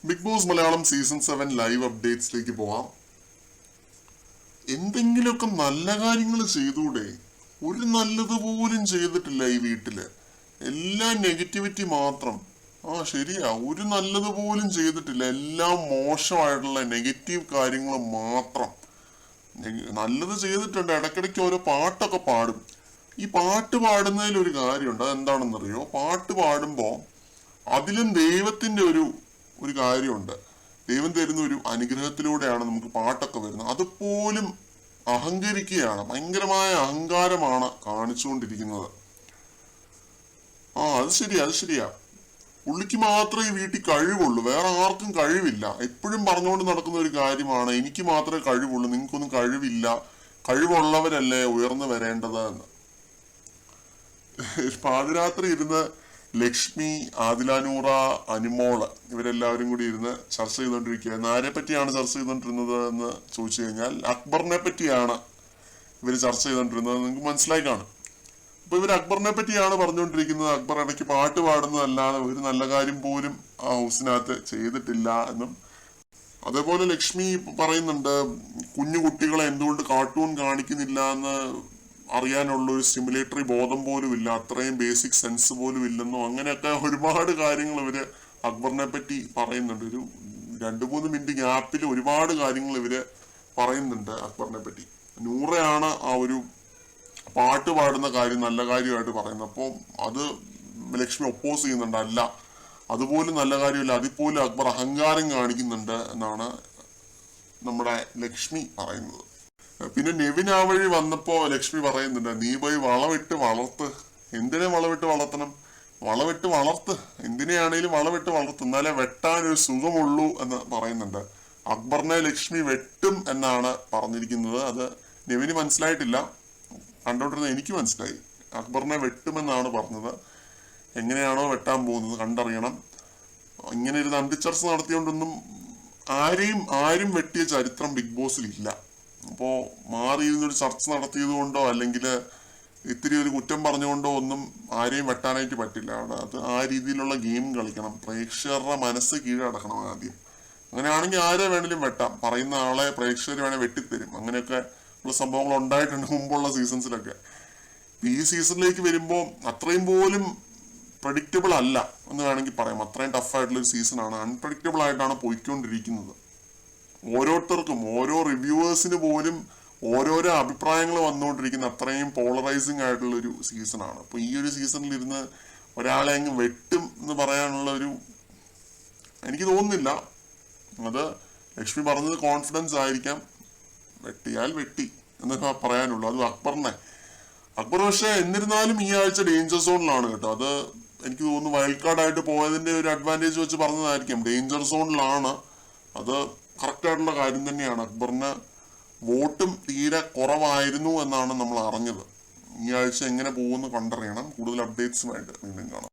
Big Boss Malayalam season 7 live അപ്ഡേറ്റ്സിലേക്ക് പോവാം. എന്തെങ്കിലുമൊക്കെ നല്ല കാര്യങ്ങൾ ചെയ്തൂടെ? ഒരു നല്ലത് പോലും ചെയ്തിട്ടില്ല ഈ വീട്ടില്. എല്ലാം നെഗറ്റിവിറ്റി മാത്രം. ശരിയാ, ഒരു നല്ലത് പോലും ചെയ്തിട്ടില്ല. എല്ലാം മോശമായിട്ടുള്ള നെഗറ്റീവ് കാര്യങ്ങൾ മാത്രം. നല്ലത് ചെയ്തിട്ടുണ്ട്. ഇടയ്ക്കിടയ്ക്ക് ഓരോ പാട്ടൊക്കെ പാടും. ഈ പാട്ട് പാടുന്നതിൽ ഒരു കാര്യമുണ്ട്. അതെന്താണെന്നറിയോ? പാട്ട് പാടുമ്പോൾ അതിലും ദൈവത്തിന്റെ ഒരു കാര്യമുണ്ട്. ദൈവം തരുന്ന ഒരു അനുഗ്രഹത്തിലൂടെയാണ് നമുക്ക് പാട്ടൊക്കെ വരുന്നത്. അതുപോലും അഹങ്കരിക്കുകയാണ്. ഭയങ്കരമായ അഹങ്കാരമാണ് കാണിച്ചുകൊണ്ടിരിക്കുന്നത്. അത് ശരിയാ. പുള്ളിക്ക് മാത്രമേ ഈ വീട്ടിൽ കഴിവുള്ളൂ, വേറെ ആർക്കും കഴിവില്ല. എപ്പോഴും പറഞ്ഞുകൊണ്ട് നടക്കുന്ന ഒരു കാര്യമാണ്, എനിക്ക് മാത്രമേ കഴിവുള്ളൂ, നിങ്ങൾക്കൊന്നും കഴിവില്ല, കഴിവുള്ളവരല്ലേ ഉയർന്നു വരേണ്ടത് എന്ന്. പാതിരാത്രി ഇരുന്ന് ലക്ഷ്മി, ആദിലാനൂറ, അനുമോള് ഇവരെല്ലാവരും കൂടി ഇരുന്ന് ചർച്ച ചെയ്തുകൊണ്ടിരിക്കുകയായിരുന്നു. ആരെ പറ്റിയാണ് ചർച്ച ചെയ്തുകൊണ്ടിരുന്നത് എന്ന് ചോദിച്ചു കഴിഞ്ഞാൽ അക്ബറിനെ പറ്റിയാണ് ഇവർ ചർച്ച ചെയ്തുകൊണ്ടിരുന്നത്. നിങ്ങൾക്ക് മനസ്സിലായി കാണും. അപ്പൊ ഇവർ അക്ബറിനെ പറ്റിയാണ് പറഞ്ഞുകൊണ്ടിരിക്കുന്നത്. അക്ബർ ഇടയ്ക്ക് പാട്ട് പാടുന്നതല്ലാതെ ഒരു നല്ല കാര്യം പോലും ആ ഹൗസിനകത്ത് ചെയ്തിട്ടില്ല എന്നും. അതേപോലെ ലക്ഷ്മി പറയുന്നുണ്ട്, കുഞ്ഞു കുട്ടികളെ എന്തുകൊണ്ട് കാർട്ടൂൺ കാണിക്കുന്നില്ല എന്ന് അറിയാനുള്ള ഒരു സ്റ്റിമുലേറ്ററി ബോധം പോലും ഇല്ല, അത്രയും ബേസിക് സെൻസ് പോലും ഇല്ലെന്നോ അങ്ങനെയൊക്കെ ഒരുപാട് കാര്യങ്ങൾ ഇവര് അക്ബറിനെ പറ്റി പറയുന്നുണ്ട്. ഒരു 2-3 മിനിറ്റ് ഗ്യാപ്പിൽ ഒരുപാട് കാര്യങ്ങൾ ഇവര് പറയുന്നുണ്ട് അക്ബറിനെ പറ്റി. നൂറയാണ് ആ ഒരു പാട്ട് പാടുന്ന കാര്യം നല്ല കാര്യമായിട്ട് പറയുന്നത്. അപ്പോൾ അത് ലക്ഷ്മി ഒപ്പോസ് ചെയ്യുന്നുണ്ട്. അല്ല, അതുപോലും നല്ല കാര്യമില്ല, അതിപ്പോലും അക്ബർ അഹങ്കാരം കാണിക്കുന്നുണ്ട് എന്നാണ് നമ്മുടെ ലക്ഷ്മി പറയുന്നത്. പിന്നെ നെവിൻ ആ വഴി വന്നപ്പോ ലക്ഷ്മി പറയുന്നുണ്ട്, നീ പോയി വളവിട്ട് വളർത്ത്. എന്തിനെ വളവിട്ട് വളർത്തണം? വളവിട്ട് വളർത്ത്, എന്തിനെയാണേലും വളവിട്ട് വളർത്ത്, എന്നാലേ വെട്ടാൻ ഒരു സുഖമുള്ളൂ എന്ന് പറയുന്നുണ്ട്. അക്ബറിനെ ലക്ഷ്മി വെട്ടും എന്നാണ് പറഞ്ഞിരിക്കുന്നത്. അത് നെവിന് മനസ്സിലായിട്ടില്ല, കണ്ടോണ്ടിരുന്ന എനിക്ക് മനസ്സിലായി. അക്ബറിനെ വെട്ടുമെന്നാണ് പറഞ്ഞത്. എങ്ങനെയാണോ വെട്ടാൻ പോകുന്നത് കണ്ടറിയണം. ഇങ്ങനെ ഒരു അന്തിച്ചർച്ച നടത്തിയോണ്ടൊന്നും ആരും വെട്ടിയ ചരിത്രം ബിഗ് ബോസിൽ ഇല്ല. അപ്പോ മാറിയിരുന്നൊരു ചർച്ച നടത്തിയത് കൊണ്ടോ അല്ലെങ്കിൽ ഇത്തിരി ഒരു കുറ്റം പറഞ്ഞുകൊണ്ടോ ഒന്നും ആരെയും വെട്ടാനായിട്ട് പറ്റില്ല. അവിടെ അത് ആ രീതിയിലുള്ള ഗെയിം കളിക്കണം. പ്രേക്ഷകരുടെ മനസ്സ് കീഴടക്കണം ആദ്യം. അങ്ങനെയാണെങ്കിൽ ആരെ വേണേലും വെട്ടാം. പറയുന്ന ആളെ പ്രേക്ഷകർ വേണേൽ വെട്ടിത്തരും. അങ്ങനെയൊക്കെ ഉള്ള സംഭവങ്ങൾ ഉണ്ടായിട്ടുണ്ട് മുമ്പുള്ള സീസൺസിലൊക്കെ. ഈ സീസണിലേക്ക് വരുമ്പോൾ അത്രയും പോലും പ്രഡിക്റ്റബിൾ അല്ല എന്ന് വേണമെങ്കിൽ പറയാം. അത്രയും ടഫായിട്ടുള്ള ഒരു സീസണാണ്. അൺപ്രഡിക്റ്റബിൾ ആയിട്ടാണ് പോയിക്കൊണ്ടിരിക്കുന്നത്. ഓരോരുത്തർക്കും, ഓരോ റിവ്യൂവേഴ്സിന് പോലും ഓരോരോ അഭിപ്രായങ്ങൾ വന്നുകൊണ്ടിരിക്കുന്ന അത്രയും പോളറൈസിങ് ആയിട്ടുള്ള ഒരു സീസണാണ്. അപ്പൊ ഈ ഒരു സീസണിൽ ഇരുന്ന് ഒരാളെ അങ്ങ് വെട്ടും എന്ന് പറയാനുള്ള എനിക്ക് തോന്നുന്നില്ല. അത് ലക്ഷ്മി പറഞ്ഞത് കോൺഫിഡൻസ് ആയിരിക്കാം. വെട്ടിയാൽ വെട്ടി എന്നൊക്കെ പറയാനുള്ളൂ. അത് അക്ബർ പക്ഷെ എന്നിരുന്നാലും ഈ ആഴ്ച ഡേഞ്ചർ സോണിലാണ് കേട്ടോ. അത് എനിക്ക് തോന്നുന്നു വൈൽഡ് കാർഡായിട്ട് പോയതിന്റെ ഒരു അഡ്വാൻറ്റേജ് വെച്ച് പറഞ്ഞതായിരിക്കും. ഡേഞ്ചർ സോണിലാണ്. അത് കറക്റ്റ് ആയിട്ടുള്ള കാര്യം തന്നെയാണ്. അക്ബറിന് വോട്ടും തീരെ കുറവായിരുന്നു എന്നാണ് നമ്മൾ അറിഞ്ഞത്. ഈ ആഴ്ച എങ്ങനെ പോകുമെന്ന് കണ്ടറിയണം. കൂടുതൽ അപ്ഡേറ്റ്സുമായിട്ട് വീണ്ടും കാണാം.